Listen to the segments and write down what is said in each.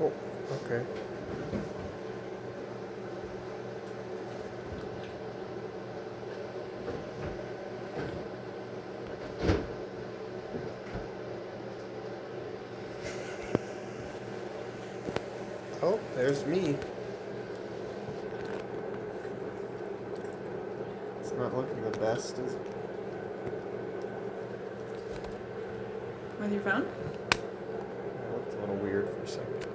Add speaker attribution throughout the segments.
Speaker 1: Oh, okay. Oh, there's me. It's not looking the best, is it?
Speaker 2: With your phone?
Speaker 1: It looked a little weird for a second.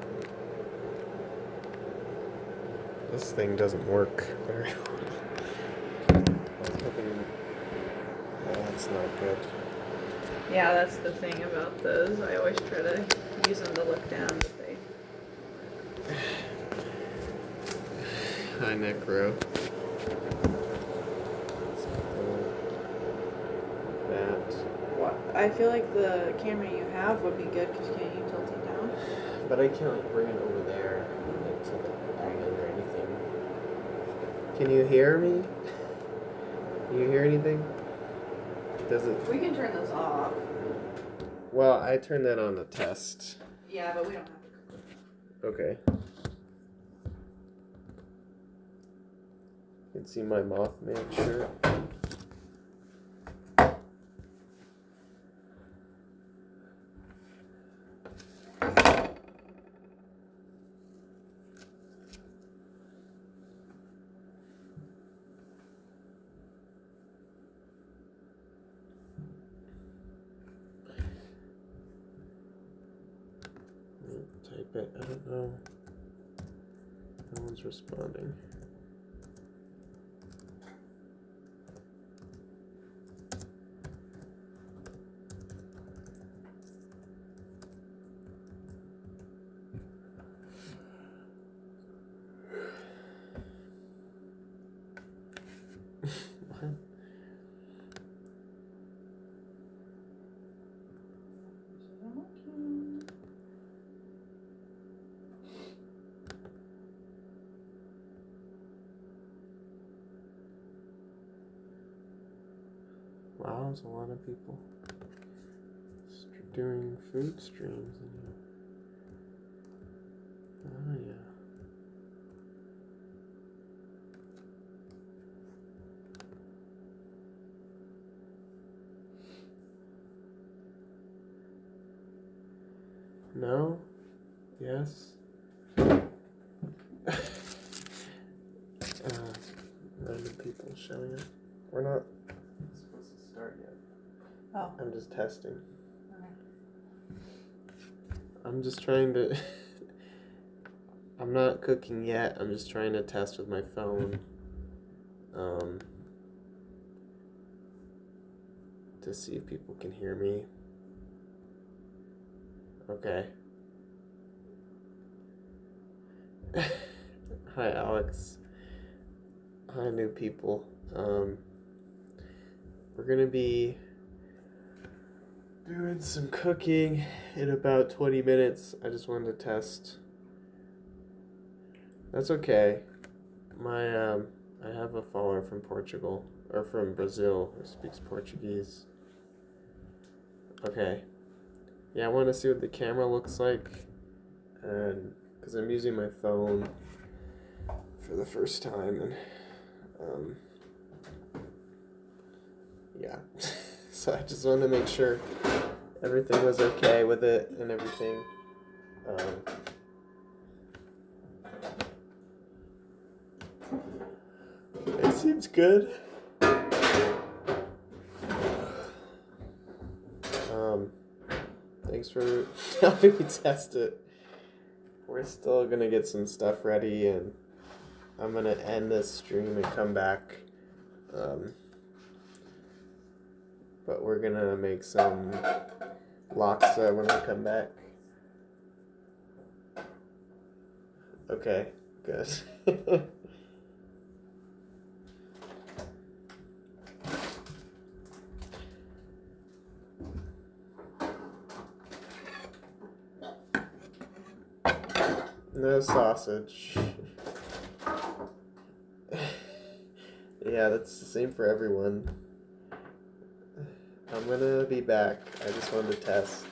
Speaker 1: This thing doesn't work very well. I was hoping... Oh, that's not good.
Speaker 2: Yeah, that's the thing about those. I always try to use them to look down, but they...
Speaker 1: Hi, Necro. That.
Speaker 2: What? I feel like the camera you have would be good because can't you tilt it down?
Speaker 1: But I can't bring it over there, like to the oven or anything. Can you hear me? Can you hear anything? Does it?
Speaker 2: We can turn this off.
Speaker 1: Well, I turned that on to test.
Speaker 2: Yeah, but we don't have to.
Speaker 1: Okay. You can see my Mothman shirt. Type it. I don't know. No one's responding. What? Wow, there's a lot of people doing food streams. Oh, yeah. No? Yes? Random people showing up. We're not supposed to start yet.
Speaker 2: Oh.
Speaker 1: I'm just testing.
Speaker 2: Okay.
Speaker 1: I'm just trying to... I'm not cooking yet. I'm just trying to test with my phone. To see if people can hear me. Okay. Hi, Alex. Hi, new people. We're gonna be doing some cooking in about 20 minutes. I just wanted to test. That's okay. I have a follower from Portugal, or from Brazil, who speaks Portuguese. Okay. Yeah, I want to see what the camera looks like, and because I'm using my phone for the first time, and yeah. So I just wanted to make sure everything was okay with it and everything. It seems good. Thanks for helping me test it. We're still gonna get some stuff ready, and I'm gonna end this stream and come back. But we're gonna make some laksa when we come back. Okay, good. No sausage. Yeah, that's the same for everyone. I'm gonna be back. I just wanted to test.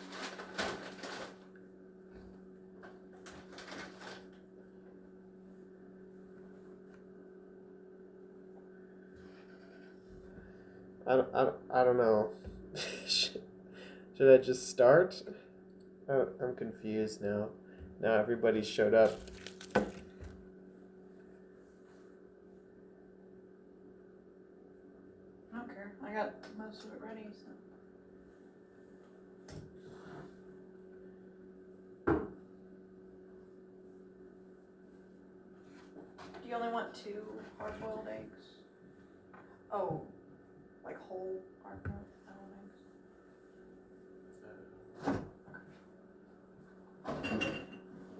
Speaker 1: I don't know. Should I just start? I'm confused now. Now everybody showed up.
Speaker 2: I don't care. I got most of it ready, so. Do you only want 2 hard-boiled eggs? Oh, like whole hard-boiled eggs?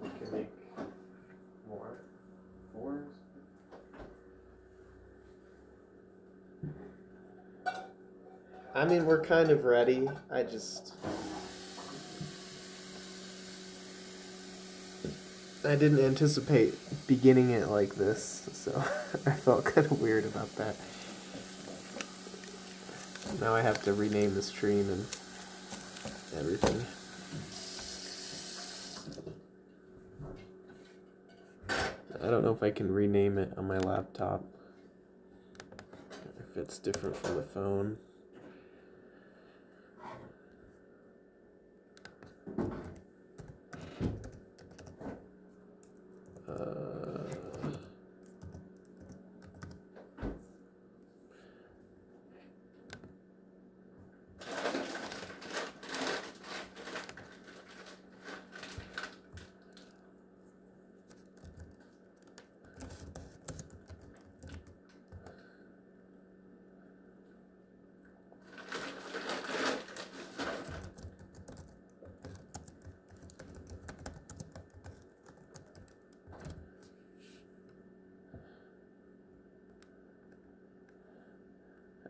Speaker 1: We can make more. 4? I mean, we're kind of ready. I didn't anticipate beginning it like this, so I felt kind of weird about that. Now I have to rename the stream and everything. I don't know if I can rename it on my laptop, if it's different from the phone.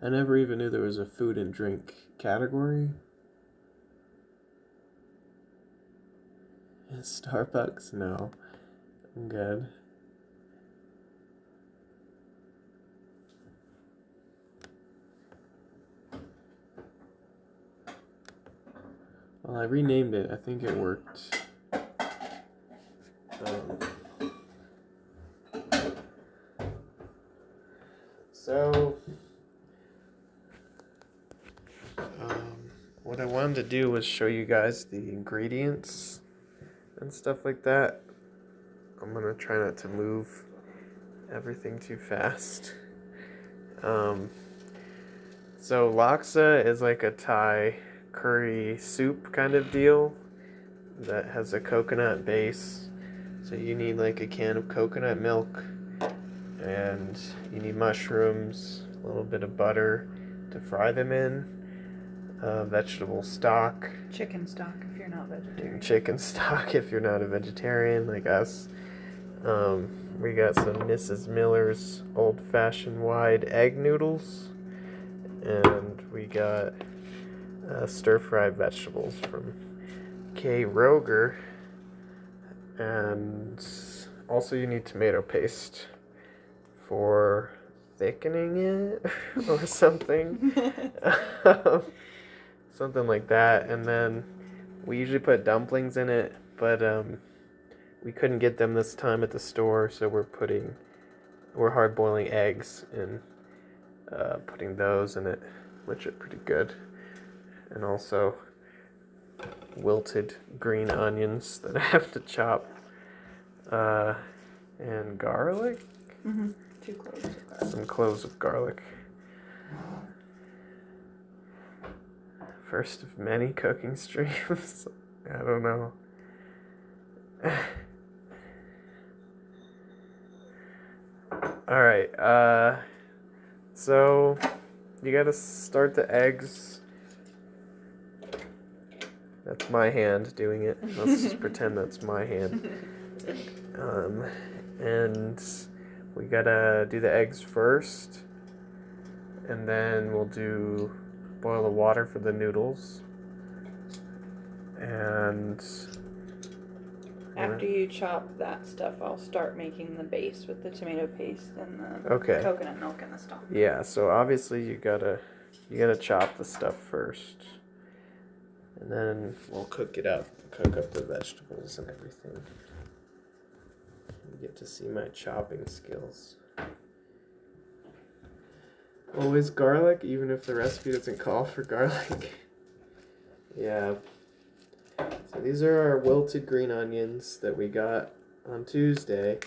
Speaker 1: I never even knew there was a food and drink category. Starbucks? No. I'm good. Well, I renamed it. I think it worked. What I wanted to do was show you guys the ingredients and stuff like that. I'm gonna try not to move everything too fast. So laksa is like a Thai curry soup kind of deal that has a coconut base. So you need like a can of coconut milk, and you need mushrooms, a little bit of butter to fry them in, vegetable stock.
Speaker 2: Chicken stock if you're not vegetarian.
Speaker 1: Chicken stock if you're not a vegetarian like us. We got some Mrs. Miller's old-fashioned wide egg noodles, and we got stir-fried vegetables from K. Roger, and also you need tomato paste for thickening it or something. Something like that. And then we usually put dumplings in it, but we couldn't get them this time at the store, so we're hard boiling eggs and putting those in it, which are pretty good. And also wilted green onions that I have to chop, and garlic.
Speaker 2: 2 cloves of garlic.
Speaker 1: Some cloves of garlic. First of many cooking streams. I don't know. Alright, so you gotta start the eggs. That's my hand doing it. Let's just pretend that's my hand. And we gotta do the eggs first, and then we'll boil the water for the noodles. And
Speaker 2: after you chop that stuff, I'll start making the base with the tomato paste and the coconut milk and the stock.
Speaker 1: Yeah, so obviously you gotta chop the stuff first, and then we'll cook up the vegetables and everything. You get to see my chopping skills. Always garlic, even if the recipe doesn't call for garlic. Yeah. So these are our wilted green onions that we got on Tuesday,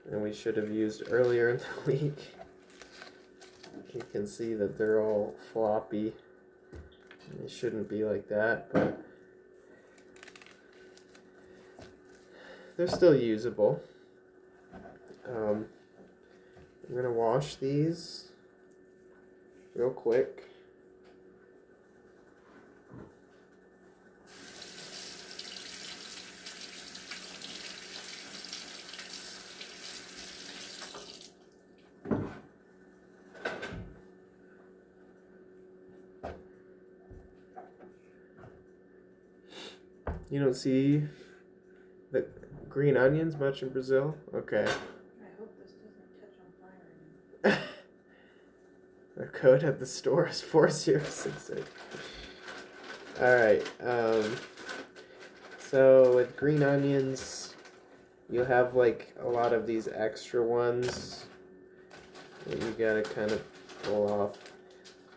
Speaker 1: and we should have used earlier in the week. You can see that they're all floppy. They shouldn't be like that, but they're still usable. I'm gonna wash these real quick. You don't see the green onions much in Brazil? Okay.
Speaker 2: I hope this doesn't catch on fire.
Speaker 1: Our code at the store is 4066. Alright, so with green onions, you have like a lot of these extra ones that you gotta kind of pull off.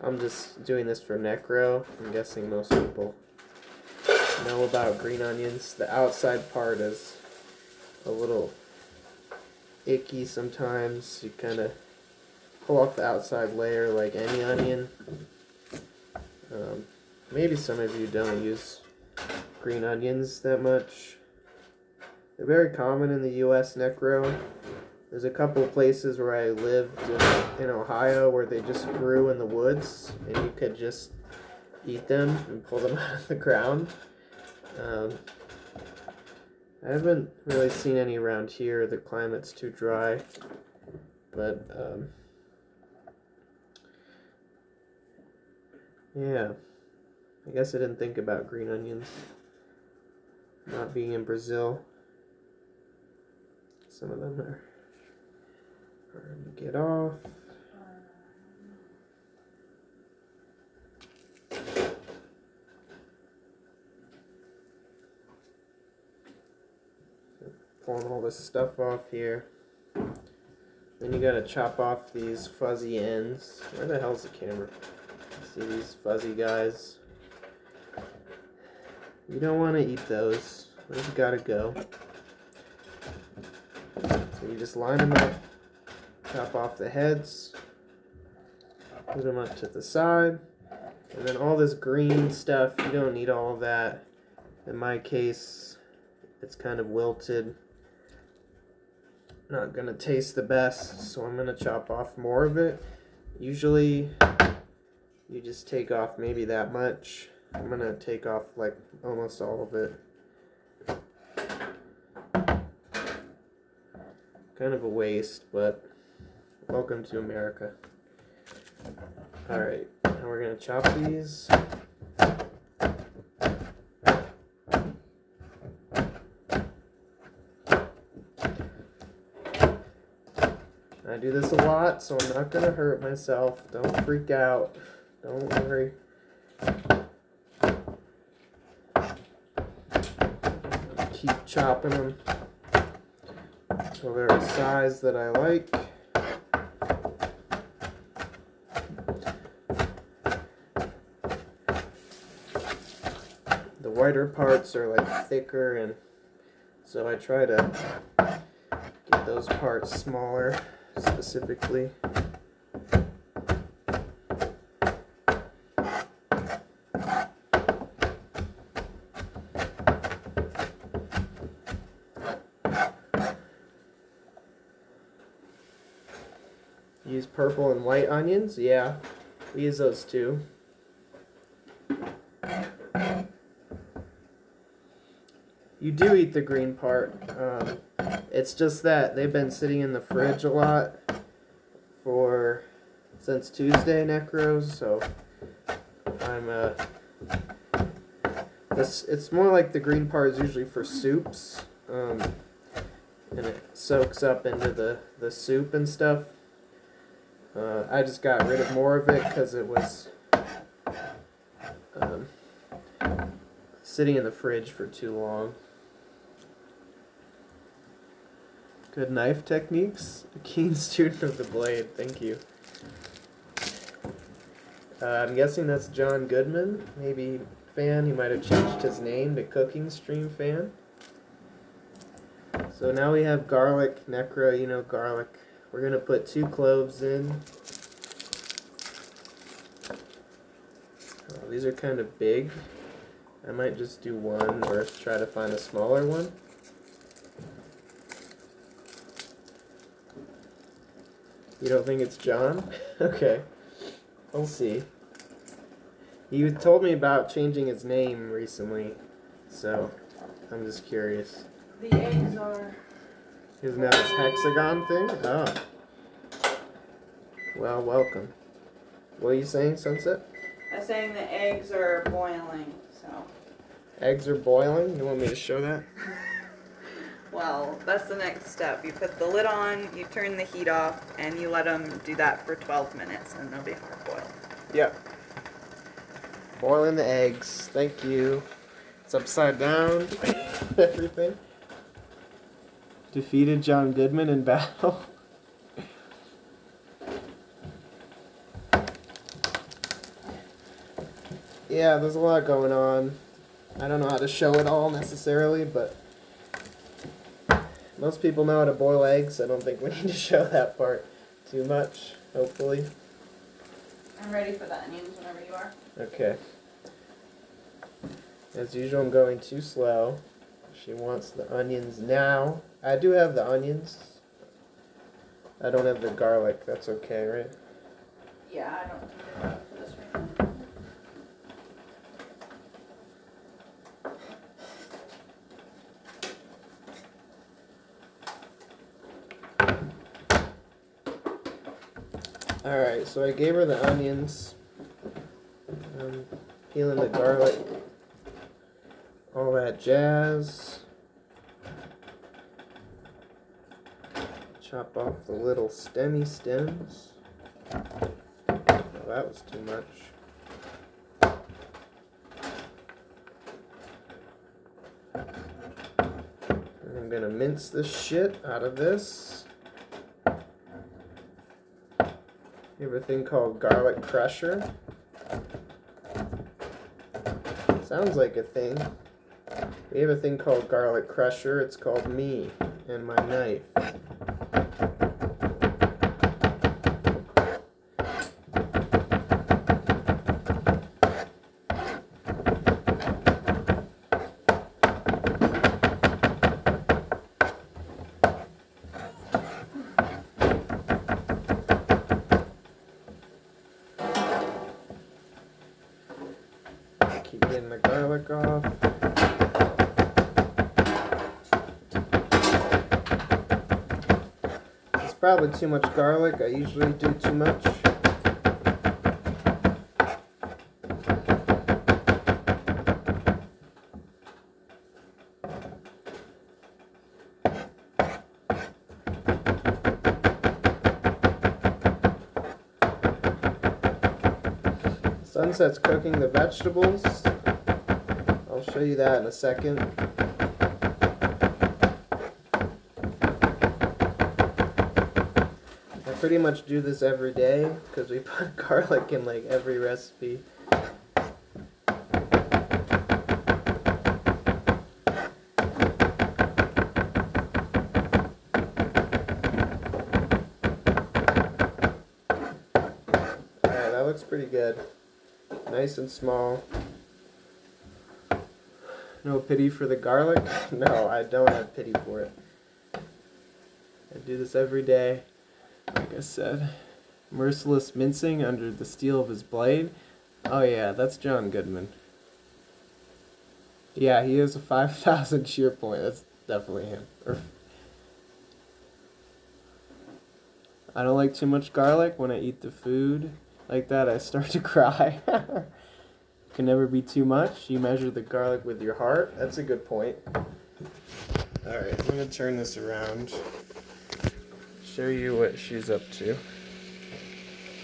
Speaker 1: I'm just doing this for necro. I'm guessing most people know about green onions. The outside part is a little icky sometimes. You kind of pull off the outside layer like any onion. Maybe some of you don't use green onions that much. They're very common in the US necro. There's a couple of places where I lived in Ohio where they just grew in the woods and you could just eat them and pull them out of the ground. I haven't really seen any around here. The climate's too dry, but yeah, I guess I didn't think about green onions not being in Brazil. Some of them are hard to get off. Pulling all this stuff off here. Then you gotta chop off these fuzzy ends. Where the hell's the camera? See these fuzzy guys? You don't want to eat those. Those gotta go. So you just line them up, chop off the heads, put them up to the side, and then all this green stuff, you don't need all of that. In my case, it's kind of wilted. Not gonna taste the best, so I'm gonna chop off more of it. Usually you just take off maybe that much. I'm gonna take off like almost all of it. Kind of a waste, but welcome to America. Alright, now we're gonna chop these. I do this a lot, so I'm not gonna hurt myself. Don't freak out. Don't worry. Keep chopping them until they're a size that I like. The whiter parts are like thicker, and so I try to get those parts smaller specifically. Use purple and white onions? Yeah, we use those too. You do eat the green part. It's just that they've been sitting in the fridge a lot since Tuesday necros, so it's more like the green part is usually for soups, and it soaks up into the soup and stuff. I just got rid of more of it because it was sitting in the fridge for too long. Good knife techniques. A keen student of the blade. Thank you. I'm guessing that's John Goodman. Maybe fan. He might have changed his name to Cooking Stream Fan. So now we have garlic, necro, you know, garlic. We're going to put 2 cloves in. Oh, these are kind of big. I might just do 1 or try to find a smaller one. You don't think it's John? Okay. We'll see. He told me about changing his name recently, so I'm just curious.
Speaker 2: The eggs are...
Speaker 1: Isn't that this hexagon thing? Oh. Well, welcome. What are you saying, Sunset?
Speaker 2: I'm saying the eggs are boiling, so...
Speaker 1: Eggs are boiling? You want me to show that?
Speaker 2: Well, that's the next step. You put the lid on, you turn the heat off, and you let them do that for 12 minutes, and they'll be hard boiled.
Speaker 1: Yeah. Boiling the eggs. Thank you. It's upside down. Everything. Defeated John Goodman in battle. Yeah, there's a lot going on. I don't know how to show it all necessarily, but most people know how to boil eggs. I don't think we need to show that part too much, hopefully.
Speaker 2: I'm ready for the onions whenever you are.
Speaker 1: Okay. As usual, I'm going too slow. She wants the onions now. I do have the onions. I don't have the garlic. That's okay, right?
Speaker 2: Yeah, I don't need it for this right now.
Speaker 1: Alright, so I gave her the onions. I'm peeling the garlic. All that jazz. Chop off the little stemmy stems. Oh, that was too much. And I'm gonna mince the shit out of this. We have a thing called garlic crusher. Sounds like a thing. We have a thing called garlic crusher. It's called me and my knife. Keep getting the garlic off. It's probably too much garlic. I usually do too much. Sunset's cooking the vegetables. I'll show you that in a second. I pretty much do this every day because we put garlic in like every recipe. Alright, that looks pretty good. Nice and small. No pity for the garlic? No, I don't have pity for it. I do this every day. Like I said, merciless mincing under the steel of his blade. Oh yeah, that's John Goodman. Yeah, he has a 5,000 cheer point. That's definitely him. I don't like too much garlic. When I eat the food like that, I start to cry. Can never be too much. You measure the garlic with your heart. That's a good point. Alright, I'm going to turn this around. Show you what she's up to.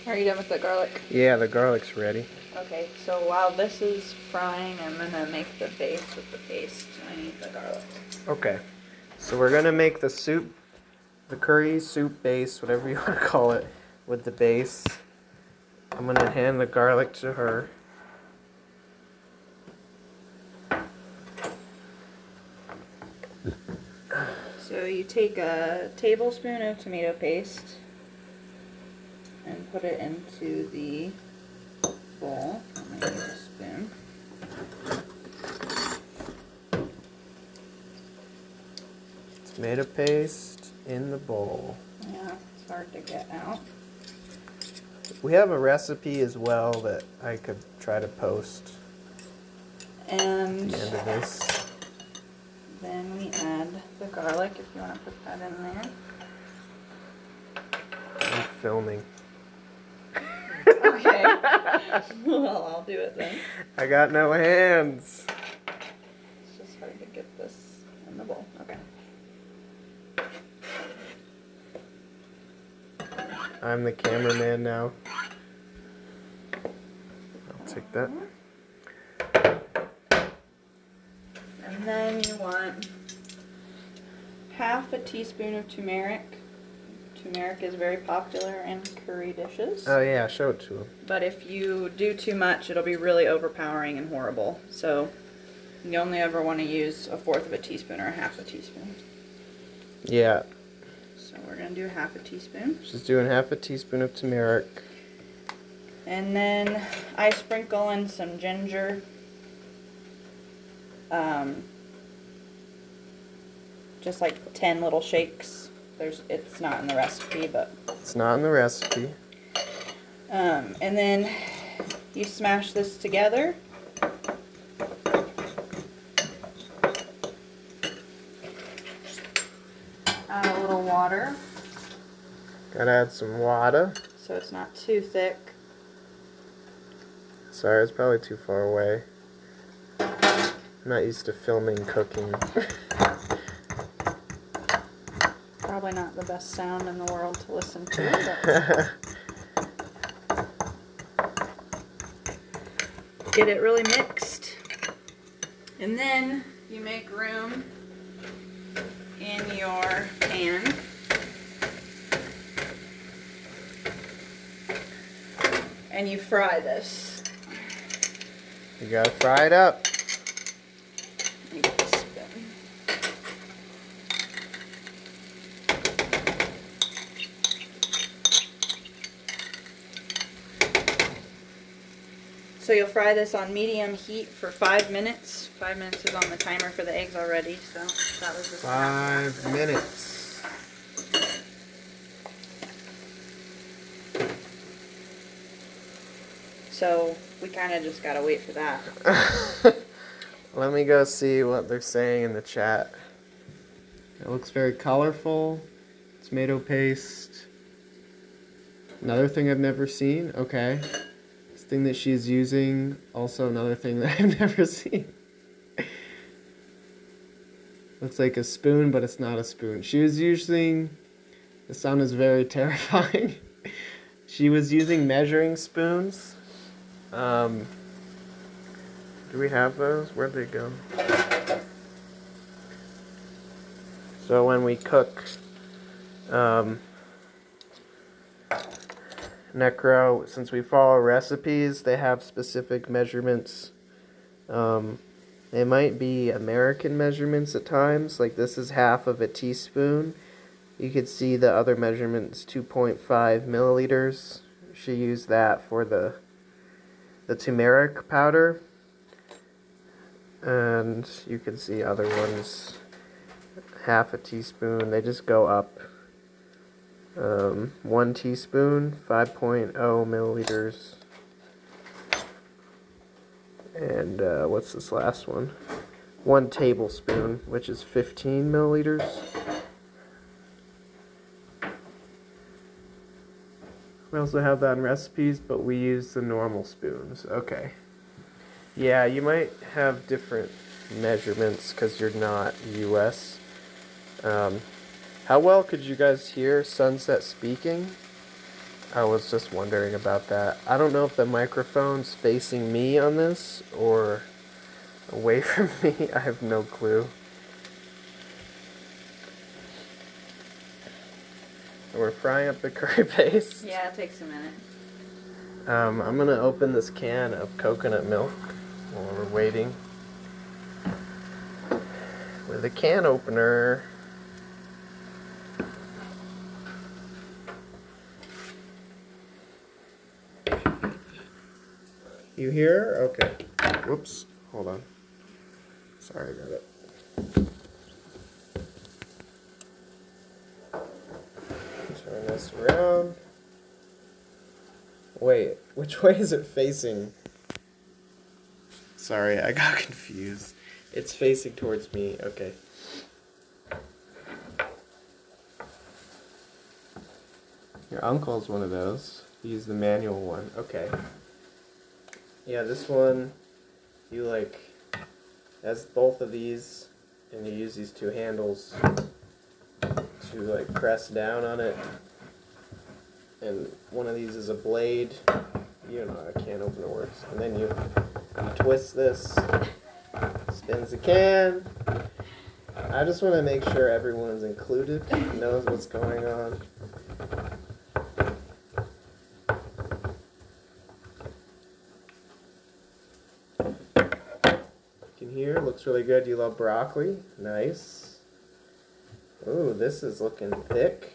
Speaker 2: Are you done with the garlic?
Speaker 1: Yeah, the garlic's ready.
Speaker 2: Okay, so while this is frying, I'm going to make the base with the paste. I need the garlic.
Speaker 1: Okay, so we're going to make the soup, the curry soup base, whatever you want to call it, with the base. I'm gonna hand the garlic to her.
Speaker 2: So you take a tablespoon of tomato paste and put it into the bowl. I'm gonna use a spoon.
Speaker 1: Tomato paste in the bowl.
Speaker 2: Yeah, it's hard to get out.
Speaker 1: We have a recipe as well that I could try to post
Speaker 2: And
Speaker 1: at the end of this.
Speaker 2: then we add the garlic if you want to put that in there.
Speaker 1: I'm filming.
Speaker 2: Okay. Well, I'll do it then.
Speaker 1: I got no hands.
Speaker 2: It's just hard to get this in the bowl. Okay.
Speaker 1: I'm the cameraman now. I'll take that.
Speaker 2: And then you want half a teaspoon of turmeric. Turmeric is very popular in curry dishes.
Speaker 1: Oh yeah, show it to him.
Speaker 2: But if you do too much, it'll be really overpowering and horrible. So you only ever want to use 1/4 of a teaspoon or 1/2 a teaspoon.
Speaker 1: Yeah.
Speaker 2: So we're going to do 1/2 a teaspoon.
Speaker 1: She's doing 1/2 a teaspoon of turmeric.
Speaker 2: And then I sprinkle in some ginger. Just like 10 little shakes. It's not in the recipe, but...
Speaker 1: It's not in the recipe.
Speaker 2: And then you smash this together. Add a little water.
Speaker 1: Gotta add some water.
Speaker 2: So it's not too thick.
Speaker 1: Sorry, it's probably too far away. I'm not used to filming cooking.
Speaker 2: Probably not the best sound in the world to listen to, but get it really mixed. And then you make room in your pan. And you fry this.
Speaker 1: You gotta fry it up.
Speaker 2: Let me get the spoon. So you'll fry this on medium heat for 5 minutes. 5 minutes is on the timer for the eggs already, so that was the
Speaker 1: 5 minutes.
Speaker 2: So we kind of just gotta wait for that.
Speaker 1: Let me go see what they're saying in the chat. It looks very colorful. Tomato paste. Another thing I've never seen. Okay. This thing that she's using, also another thing that I've never seen. Looks like a spoon, but it's not a spoon. She was using, the sound is very terrifying. She was using measuring spoons. Do we have those? Where'd they go? So when we cook necro, since we follow recipes, they have specific measurements. They might be American measurements at times, like this is 1/2 of a teaspoon. You could see the other measurements, 2.5 milliliters. She used that for the turmeric powder. And you can see other ones, 1/2 a teaspoon. They just go up. 1 teaspoon, 5.0 milliliters. And what's this last one? 1 tablespoon, which is 15 milliliters. We also have that in recipes, but we use the normal spoons. Okay. Yeah, you might have different measurements because you're not US. How well could you guys hear Sunset speaking? I was just wondering about that. I don't know if the microphone's facing me on this or away from me. I have no clue. We're frying up the curry paste.
Speaker 2: Yeah, it takes a minute.
Speaker 1: I'm gonna open this can of coconut milk while we're waiting with a can opener. You here? Okay. Whoops. Hold on. Sorry about it. Turn this around. Wait, which way is it facing? Sorry, I got confused. It's facing towards me. Okay. Your uncle's one of those. He's the manual one. Okay. Yeah, this one, you like, has both of these, and you use these two handles to like press down on it. And one of these is a blade. You know how a can opener works. And then you twist this, spins the can. I just want to make sure everyone's included, knows what's going on. You can hear, looks really good. You love broccoli. Nice. Ooh, this is looking thick.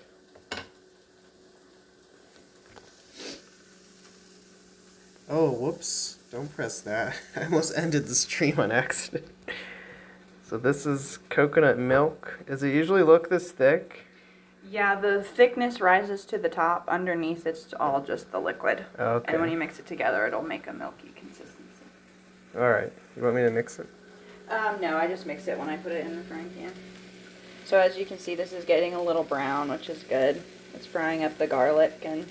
Speaker 1: Oh, whoops. Don't press that. I almost ended the stream on accident. So this is coconut milk. Does it usually look this thick?
Speaker 2: Yeah, the thickness rises to the top. Underneath, it's all just the liquid.
Speaker 1: Okay.
Speaker 2: And when you mix it together, it'll make a milky consistency.
Speaker 1: Alright. You want me to mix it?
Speaker 2: No, I just mix it when I put it in the frying pan. So as you can see, this is getting a little brown, which is good. It's frying up the garlic and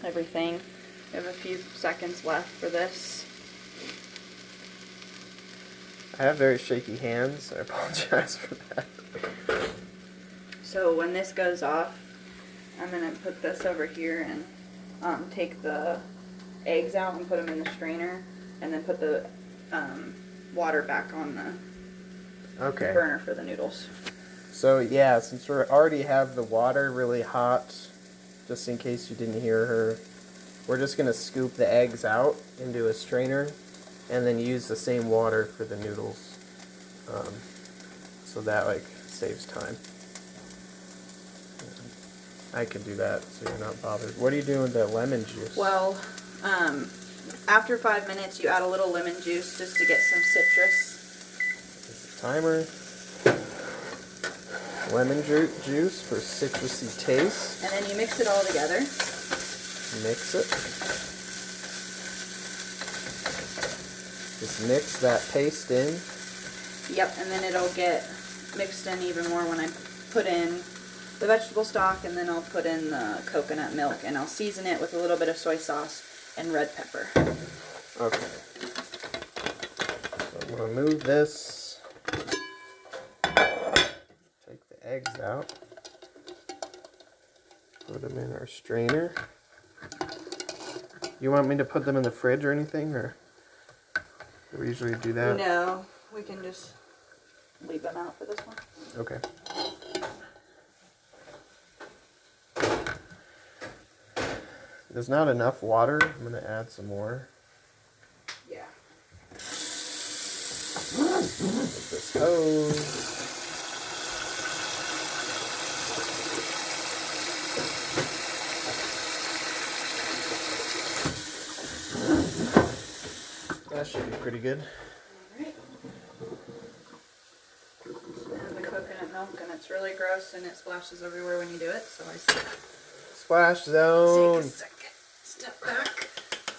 Speaker 2: everything. We have a few seconds left for this.
Speaker 1: I have very shaky hands. I apologize for that.
Speaker 2: So when this goes off, I'm going to put this over here and take the eggs out and put them in the strainer, and then put the water back on the burner for the noodles.
Speaker 1: So yeah, since we already have the water really hot, just in case you didn't hear her, we're just going to scoop the eggs out into a strainer and then use the same water for the noodles. So that like saves time. I can do that so you're not bothered. What are you doing with the lemon juice?
Speaker 2: Well, after 5 minutes you add a little lemon juice just to get some citrus.
Speaker 1: This is the timer. Lemon juice for citrusy taste.
Speaker 2: And then you mix it all together.
Speaker 1: Mix it. Just mix that paste in.
Speaker 2: Yep, and then it'll get mixed in even more when I put in the vegetable stock, and then I'll put in the coconut milk, and I'll season it with a little bit of soy sauce and red pepper.
Speaker 1: Okay. So I'm going to move this. Take the eggs out. Put them in our strainer. You want me to put them in the fridge or anything, or do we usually do that?
Speaker 2: No, we can just leave them out for this one.
Speaker 1: Okay. There's not enough water. I'm going to add some more.
Speaker 2: Yeah.
Speaker 1: With this hose. That should be pretty good.
Speaker 2: Alright. And the coconut milk, and it's really gross and it splashes everywhere when you do it, so I said,
Speaker 1: Splash zone.
Speaker 2: take a second. Step back.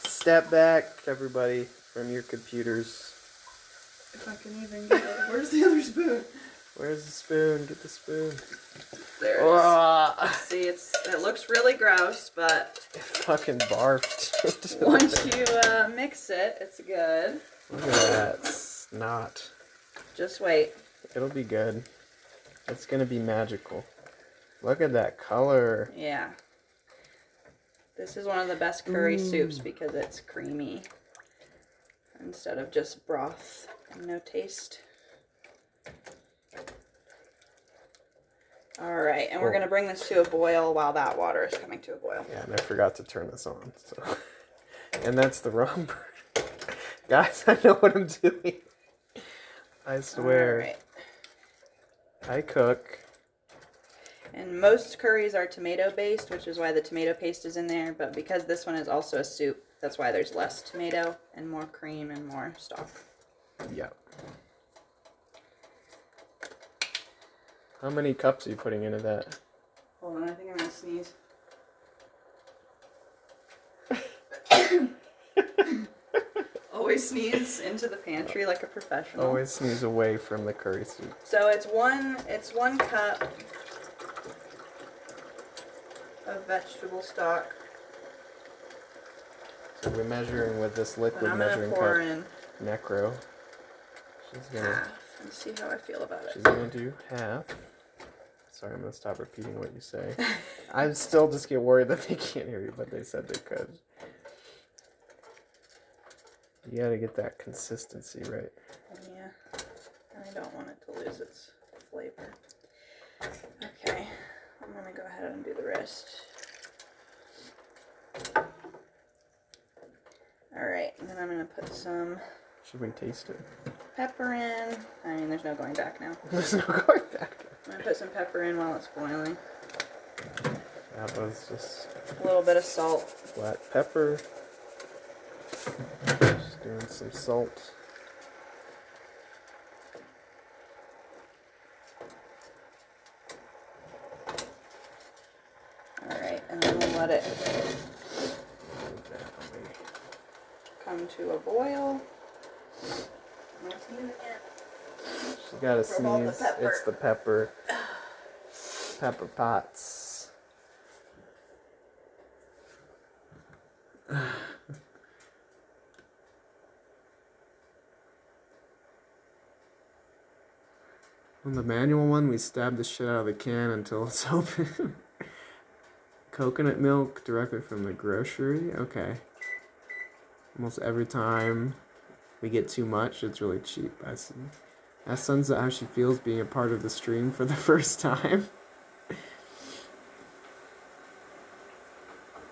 Speaker 1: Step back, everybody, from your computers.
Speaker 2: If I can even get it. Where's the other spoon?
Speaker 1: Where's the spoon? Get the spoon.
Speaker 2: There it is. See, it looks really gross, but
Speaker 1: It fucking barfed.
Speaker 2: once you mix it, it's good.
Speaker 1: Look at that snot.
Speaker 2: Just wait.
Speaker 1: It'll be good. It's gonna be magical. Look at that color.
Speaker 2: Yeah. This is one of the best curry soups because it's creamy instead of just broth and no taste. Alright, and we're going to bring this to a boil while that water is coming to a boil.
Speaker 1: Yeah, and I forgot to turn this on. So And that's the wrong bird. Guys, I know what I'm doing. I swear.
Speaker 2: All right.
Speaker 1: I cook.
Speaker 2: And most curries are tomato based, which is why the tomato paste is in there. But because this one is also a soup, that's why there's less tomato and more cream and more stock.
Speaker 1: Yep. How many cups are you putting into that?
Speaker 2: Hold on, I think I'm gonna sneeze. Always sneeze into the pantry like a professional.
Speaker 1: Always sneeze away from the curry soup.
Speaker 2: So it's one cup of vegetable stock.
Speaker 1: So we're measuring with this liquid measuring
Speaker 2: pour
Speaker 1: cup.
Speaker 2: in
Speaker 1: Necro. She's gonna
Speaker 2: half and see how I feel about it.
Speaker 1: She's gonna do half. Sorry, I'm gonna stop repeating what you say. I still just get worried that they can't hear you, but they said they could. You gotta get that consistency right.
Speaker 2: Yeah, I don't want it to lose its flavor. Okay, I'm gonna go ahead and do the rest. Alright, and then I'm gonna put some...
Speaker 1: Should we taste it?
Speaker 2: Pepper in. I mean, there's no going back now.
Speaker 1: There's no going back.
Speaker 2: I'm gonna put some pepper in while it's boiling.
Speaker 1: That was just...
Speaker 2: A little bit of salt.
Speaker 1: Black pepper. Just doing some salt.
Speaker 2: Alright, and then we'll let it come to a boil.
Speaker 1: She got to sneeze. It's the pepper. Pepper pots. On the manual one, we stab the shit out of the can until it's open. Coconut milk directly from the grocery. Okay. Almost every time we get too much, it's really cheap. I see. That sums up how she feels being a part of the stream for the first time.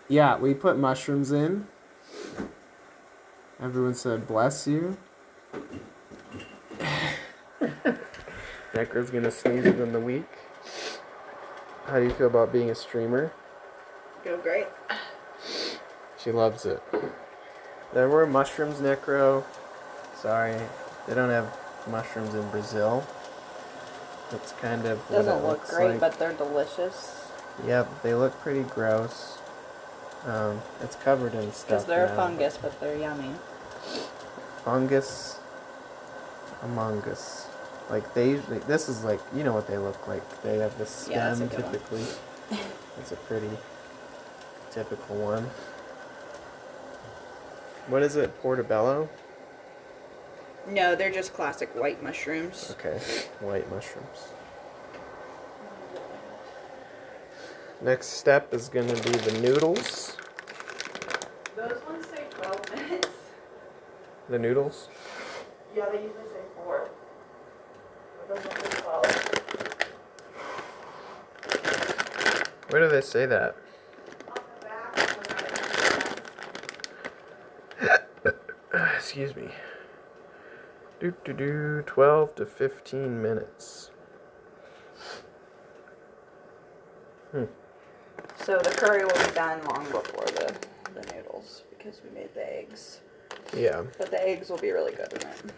Speaker 1: Yeah, we put mushrooms in. Everyone said, bless you. Necro's gonna sneeze within the week. How do you feel about being a streamer?
Speaker 2: Feel great.
Speaker 1: She loves it. There were mushrooms, Necro. Sorry, they don't have mushrooms in Brazil. That's kind of what
Speaker 2: Doesn't
Speaker 1: it
Speaker 2: look
Speaker 1: looks
Speaker 2: great,
Speaker 1: like.
Speaker 2: but they're delicious.
Speaker 1: Yep, they look pretty gross. It's covered in stuff.
Speaker 2: Because they're
Speaker 1: now.
Speaker 2: a fungus, but they're yummy.
Speaker 1: Fungus among us. Like they usually, this is like, you know what they look like. They have the stem typically. It's a pretty typical one. What is it, portobello?
Speaker 2: No, they're just classic white mushrooms.
Speaker 1: Okay, white mushrooms. Next step is going to be the noodles.
Speaker 2: Those ones say 12 minutes.
Speaker 1: The noodles?
Speaker 2: Yeah, they usually say 4. But those ones say 12.
Speaker 1: Where do they say that?
Speaker 2: On the back.
Speaker 1: Excuse me. 12 to 15 minutes.
Speaker 2: So the curry will be done long before the noodles because we made the eggs.
Speaker 1: Yeah.
Speaker 2: But the eggs will be really good in it.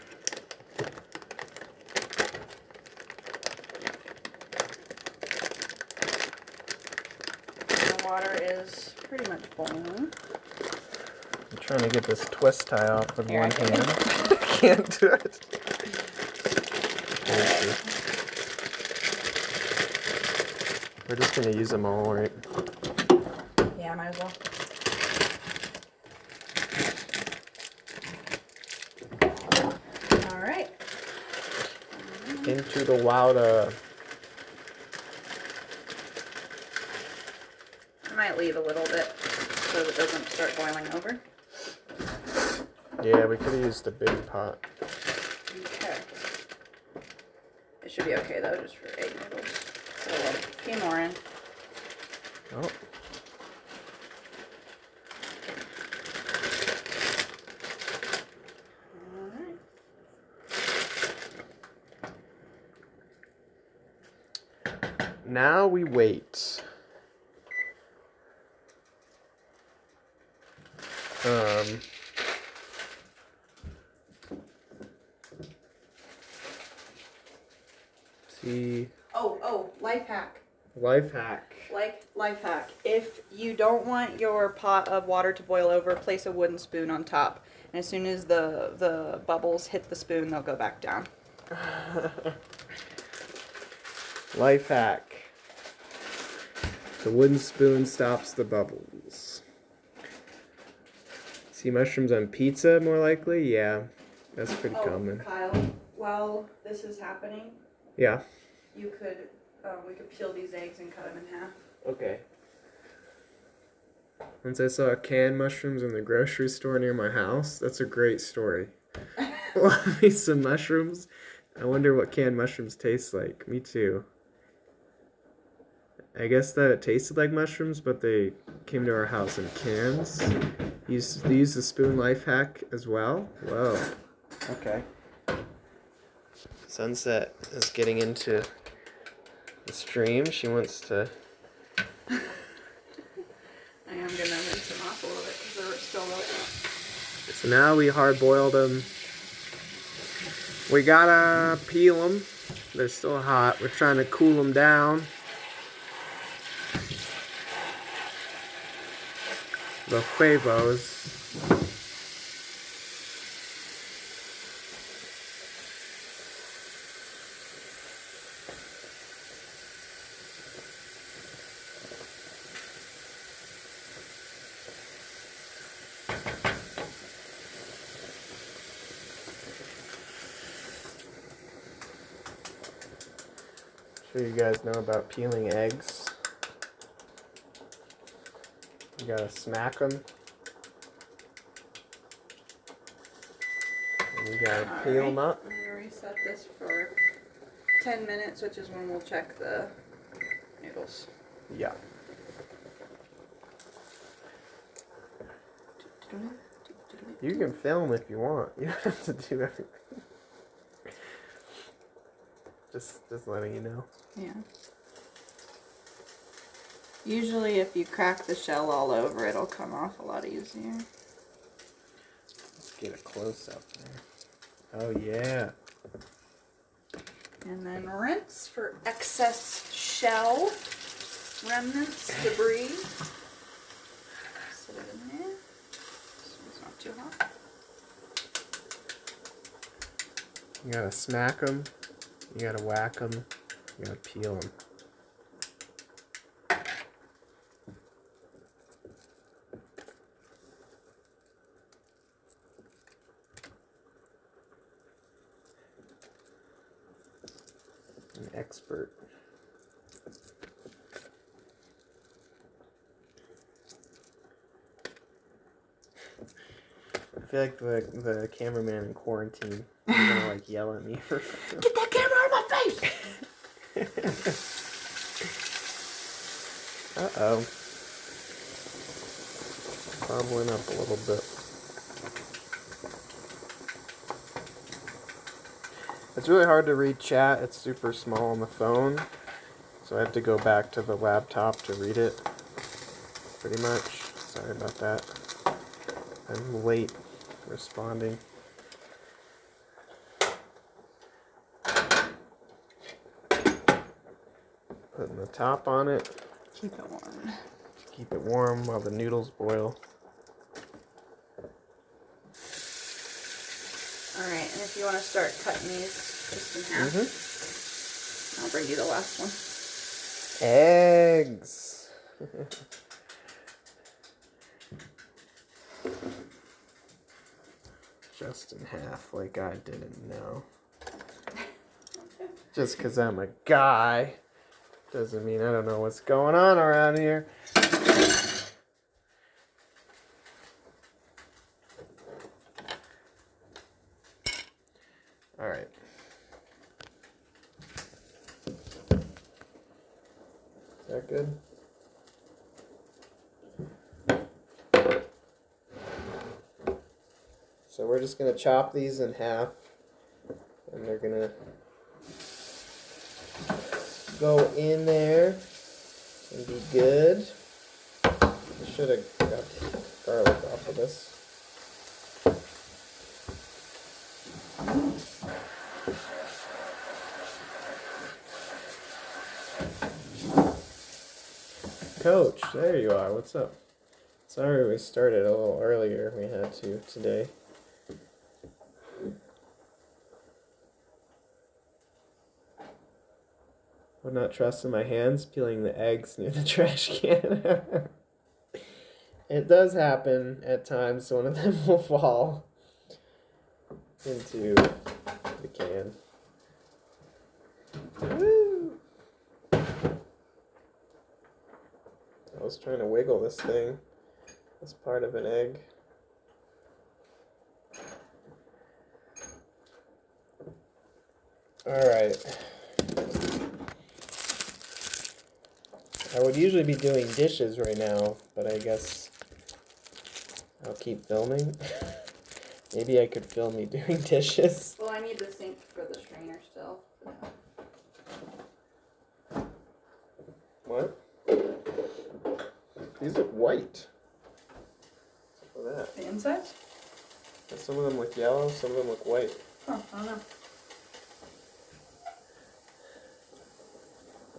Speaker 2: The water is pretty much boiling.
Speaker 1: I'm trying to get this twist tie off with
Speaker 2: Here,
Speaker 1: one
Speaker 2: I can.
Speaker 1: hand. I can't do it. We're just going to use them all, right?
Speaker 2: Yeah, might as well. Alright.
Speaker 1: Into the water.
Speaker 2: I might leave a little bit so that it doesn't start boiling over.
Speaker 1: Yeah, we could have used a big pot.
Speaker 2: Okay. It should be okay though, just for egg noodles. So a few more in.
Speaker 1: Oh. Now we wait. See.
Speaker 2: Oh, life hack.
Speaker 1: Life hack.
Speaker 2: Life hack. If you don't want your pot of water to boil over, place a wooden spoon on top. And as soon as the bubbles hit the spoon, they'll go back down.
Speaker 1: Life hack. The wooden spoon stops the bubbles. See mushrooms on pizza more likely? Yeah, that's pretty common.
Speaker 2: Kyle, while this is happening,
Speaker 1: yeah,
Speaker 2: we could peel these eggs and cut them in half.
Speaker 1: Okay. Once I saw canned mushrooms in the grocery store near my house. That's a great story. Love me some mushrooms. I wonder what canned mushrooms taste like. Me too. I guess that it tasted like mushrooms, but they came to our house in cans. They used the spoon life hack as well. Whoa. Okay. Sunset is getting into the stream. She wants to...
Speaker 2: I am going to rinse them off a little bit because they're still open.
Speaker 1: So now we hard-boiled them. We gotta peel them. They're still hot. We're trying to cool them down. The huevos. Sure you guys know about peeling eggs. You gotta smack them. And you gotta peel them up.
Speaker 2: I'm gonna reset this for 10 minutes, which is when we'll check the noodles.
Speaker 1: Yeah. You can film if you want. You don't have to do everything. Just letting you know.
Speaker 2: Yeah. Usually if you crack the shell all over, it'll come off a lot easier.
Speaker 1: Let's get a close-up there. Oh, yeah.
Speaker 2: And then rinse for excess shell, remnants, debris. Sit it in there. This one's not too hot.
Speaker 1: You gotta smack them. You gotta whack them. You gotta peel them. An expert. I feel like the cameraman in quarantine is gonna like yell at me for
Speaker 2: Get that camera out of my face!
Speaker 1: Uh-oh. Bubbling up a little bit. It's really hard to read chat. It's super small on the phone. So I have to go back to the laptop to read it. Pretty much. Sorry about that. I'm late responding. Putting the top on it.
Speaker 2: Keep it warm.
Speaker 1: Keep it warm while the noodles boil.
Speaker 2: Alright, and if you want to start cutting these just in half, I'll bring you the last one.
Speaker 1: Eggs! Just in half, like I didn't know. Just because I'm a guy doesn't mean I don't know what's going on around here. Alright. Is that good? So we're just going to chop these in half, and they're going to go in there and be good. I should have got garlic off of this. Coach, there you are. What's up? Sorry we started a little earlier. We had to today. Would not trust in my hands peeling the eggs near the trash can. It does happen at times. One of them will fall into the can. Woo! I was trying to wiggle this thing as part of an egg. Alright. I would usually be doing dishes right now, but I guess I'll keep filming. Maybe I could film me doing dishes.
Speaker 2: Well, I need the sink for the strainer still.
Speaker 1: What? These look white. What's up with that?
Speaker 2: The insides?
Speaker 1: Some of them look yellow, some of them look white.
Speaker 2: Huh, I don't know.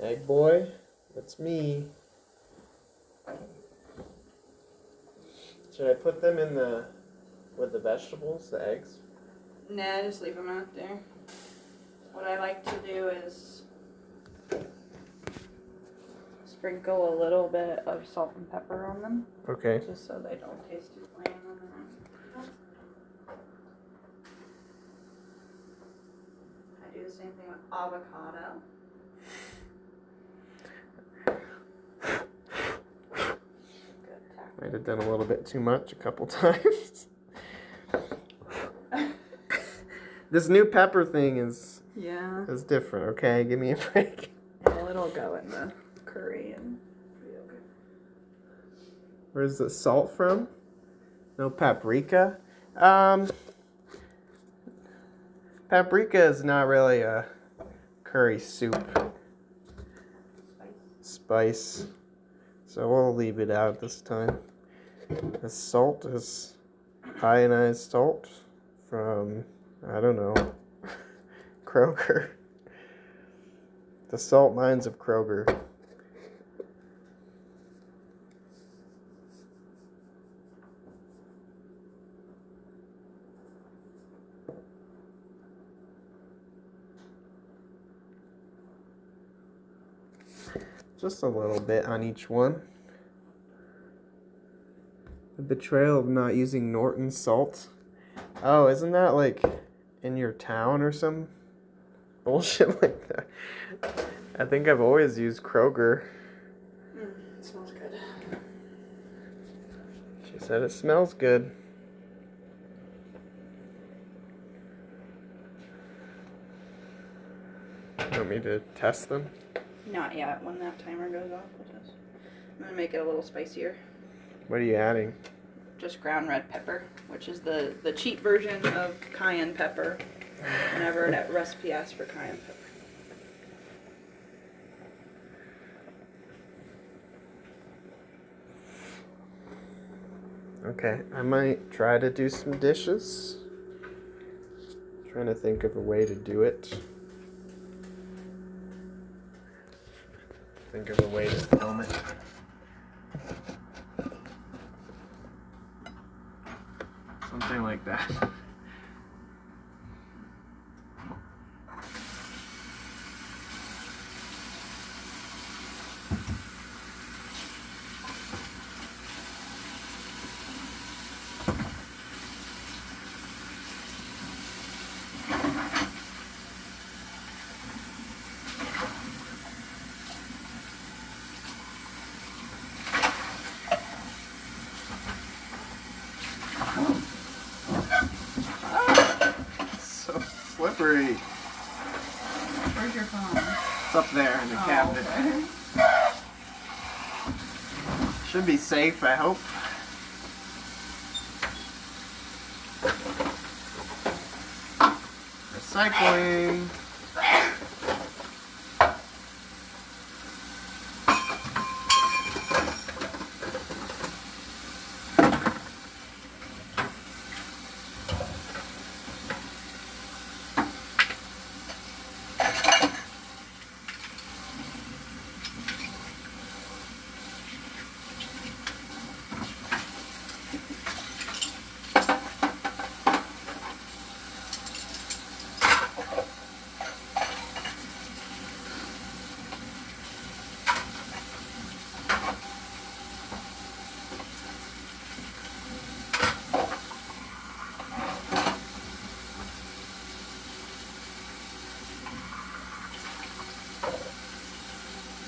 Speaker 1: Egg boy, that's me. Should I put them in with the vegetables, the eggs?
Speaker 2: Nah, just leave them out there. What I like to do is sprinkle a little bit of salt and pepper on them.
Speaker 1: Okay.
Speaker 2: Just so they don't taste too plain on their own. I do the same thing with avocado.
Speaker 1: Might have done a little bit too much a couple times. This new pepper thing is different, okay? Give me a break.
Speaker 2: Well, it'll go in the curry and be okay.
Speaker 1: Where's the salt from? No paprika? Paprika is not really a curry soup spice, so we'll leave it out this time. The salt is ionized salt from, I don't know, Kroger. The salt mines of Kroger. Just a little bit on each one. The betrayal of not using Norton salt. Oh, isn't that like in your town or some bullshit like that? I think I've always used Kroger.
Speaker 2: It smells good.
Speaker 1: She said it smells good. You want me to test them?
Speaker 2: Not yet. When that timer goes off, I'm gonna make it a little spicier.
Speaker 1: What are you adding?
Speaker 2: Just ground red pepper, which is the cheap version of cayenne pepper. Whenever a recipe asks for cayenne pepper.
Speaker 1: Okay, I might try to do some dishes. Trying to think of a way to do it. Think of a way to film it. Something like that. Slippery.
Speaker 2: Where's your phone?
Speaker 1: It's up there in the cabinet.
Speaker 2: Okay.
Speaker 1: Should be safe, I hope. Recycling.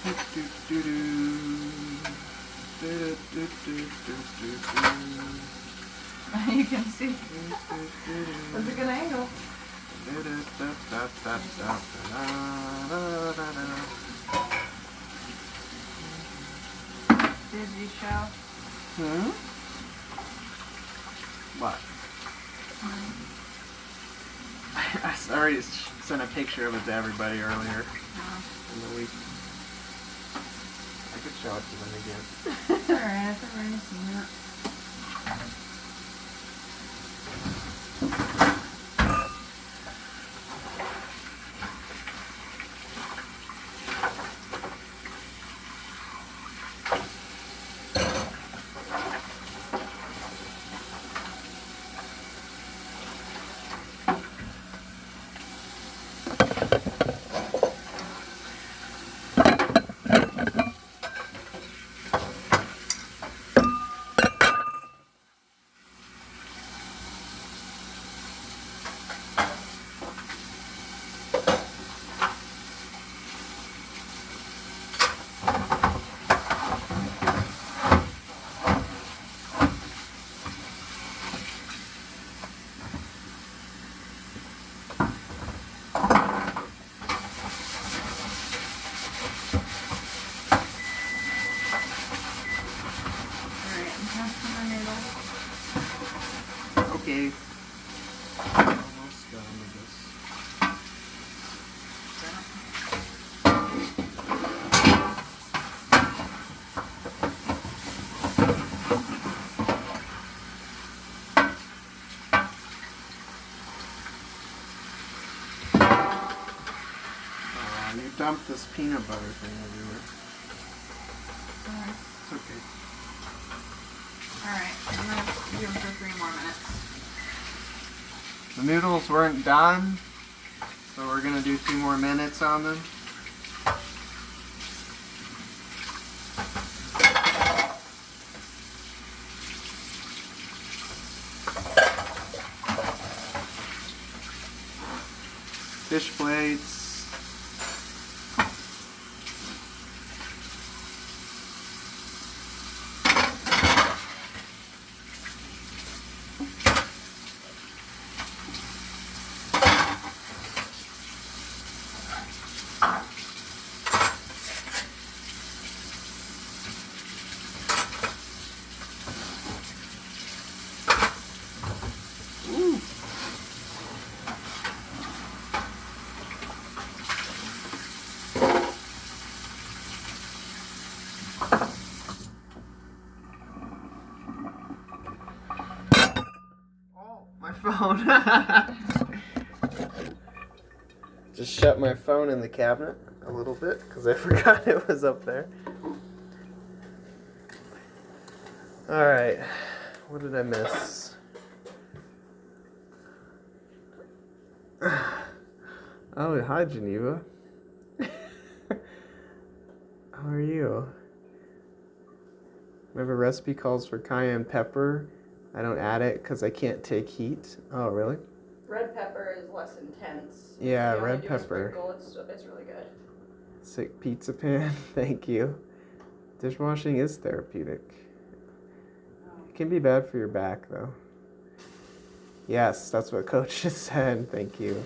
Speaker 2: You can see. That's a good angle. Did you show?
Speaker 1: What? I already sent a picture of it to everybody earlier in the week. I could show it to them again.
Speaker 2: Alright, I've already seen that.
Speaker 1: Okay. Almost done with this. You dumped this peanut butter thing everywhere. It's okay.
Speaker 2: Alright, I'm gonna do them for 3 more minutes.
Speaker 1: The noodles weren't done, so we're gonna do 2 more minutes on them. Fish plates. My phone. Just shut my phone in the cabinet a little bit because I forgot it was up there. Alright, what did I miss? Oh, hi Geneva. How are you? Whenever recipe calls for cayenne pepper, I don't add it because I can't take heat. Oh, really?
Speaker 2: Red pepper is less intense.
Speaker 1: Yeah,
Speaker 2: You only
Speaker 1: red
Speaker 2: do a
Speaker 1: pepper.
Speaker 2: sprinkle, it's really good.
Speaker 1: Sick pizza pan, thank you. Dishwashing is therapeutic. It can be bad for your back, though. Yes, that's what Coach just said. Thank you.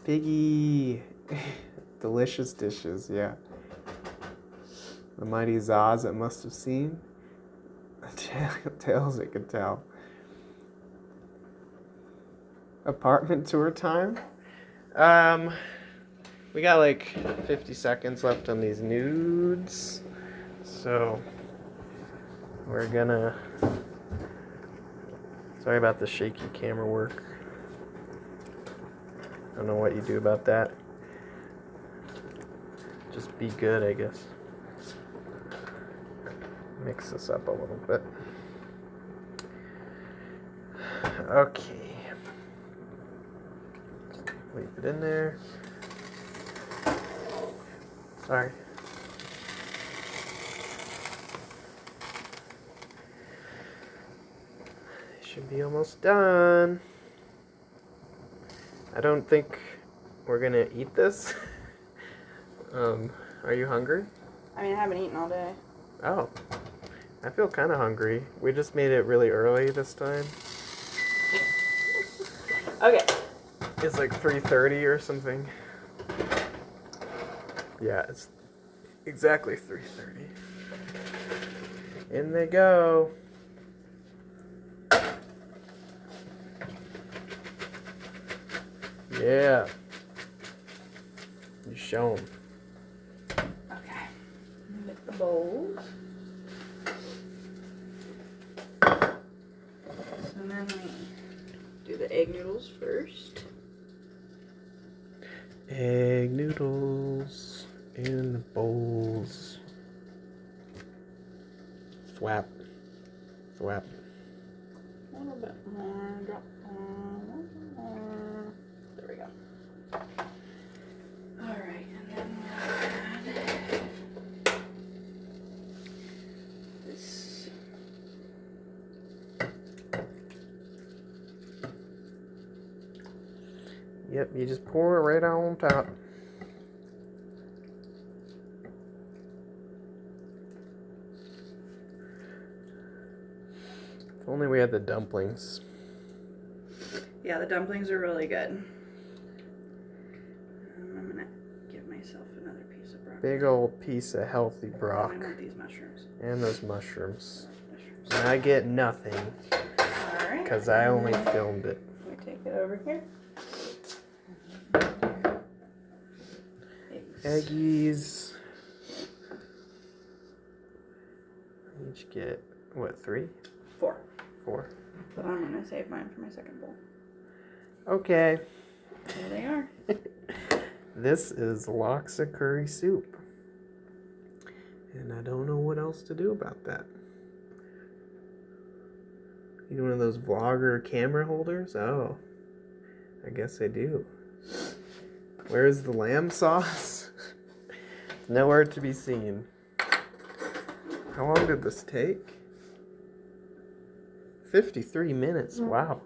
Speaker 1: Piggy! Delicious dishes, yeah. The mighty Zaz it must have seen. Tails it could tell. Apartment tour time? We got like 50 seconds left on these nudes. So we're gonna... Sorry about the shaky camera work. I don't know what you do about that. Just be good, I guess. Mix this up a little bit. Okay. Leave it in there. Sorry. Should be almost done. I don't think we're gonna eat this. Are you hungry?
Speaker 2: I mean, I haven't eaten all day.
Speaker 1: Oh. I feel kind of hungry. We just made it really early this time.
Speaker 2: Okay.
Speaker 1: It's like 3:30 or something. Yeah, it's exactly 3:30. In they go. Yeah. You show them.
Speaker 2: Okay. Get the bowls. So then we do the egg noodles first.
Speaker 1: Egg noodles in the bowls. Thwap. Thwap.
Speaker 2: A little bit more. Drop more. There we go. Alright, and then we'll add this.
Speaker 1: Yep, you just pour it right on top. If only we had the dumplings.
Speaker 2: Yeah, the dumplings are really good. I'm gonna give myself another piece of broccoli.
Speaker 1: Big old piece of healthy brock.
Speaker 2: And I want these mushrooms.
Speaker 1: And those mushrooms. And I get nothing.
Speaker 2: Alright.
Speaker 1: Because I only filmed it.
Speaker 2: We take it over here.
Speaker 1: Eggies. Each get, what, 3?
Speaker 2: 4.
Speaker 1: 4.
Speaker 2: But I'm gonna save mine for my second bowl.
Speaker 1: Okay.
Speaker 2: There they are.
Speaker 1: This is Laksa curry soup. And I don't know what else to do about that. You need one of those vlogger camera holders? Oh, I guess I do. Where's the lamb sauce? Nowhere to be seen. How long did this take? 53 minutes, wow.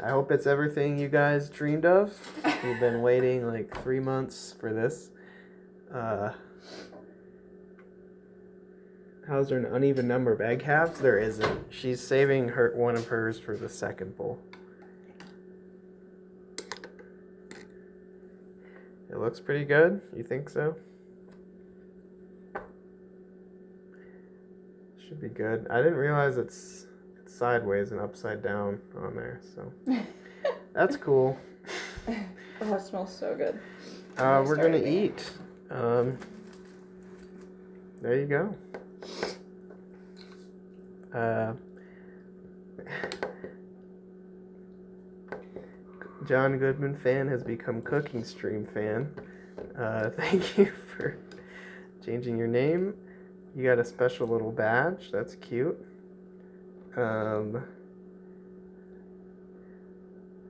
Speaker 1: I hope it's everything you guys dreamed of. We've been waiting like 3 months for this. How's there an uneven number of egg halves? There isn't. She's saving one of hers for the second bowl. It looks pretty good. You think so? Should be good. I didn't realize it's sideways and upside down on there, so that's cool.
Speaker 2: Oh, it smells so good.
Speaker 1: We're gonna eat. There you go. John Goodman fan has become Cooking Stream fan. Thank you for changing your name. You got a special little badge. That's cute.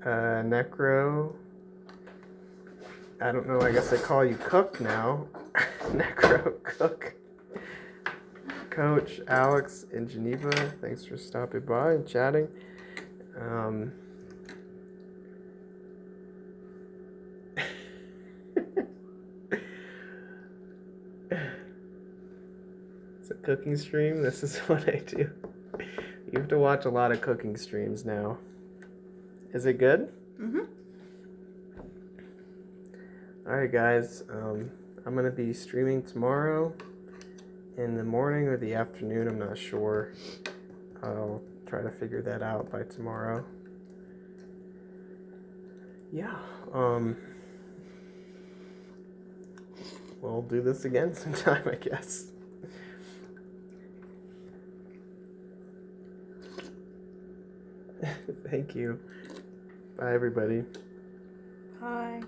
Speaker 1: Necro. I don't know. I guess I call you Cook now. Necro Cook. Coach Alex in Geneva. Thanks for stopping by and chatting. It's a cooking stream. This is what I do. You have to watch a lot of cooking streams now. Is it good?
Speaker 2: Mm-hmm.
Speaker 1: Alright guys, I'm going to be streaming tomorrow in the morning or the afternoon, I'm not sure. I'll try to figure that out by tomorrow. Yeah, we'll do this again sometime, I guess. Thank you. Bye, everybody.
Speaker 2: Hi.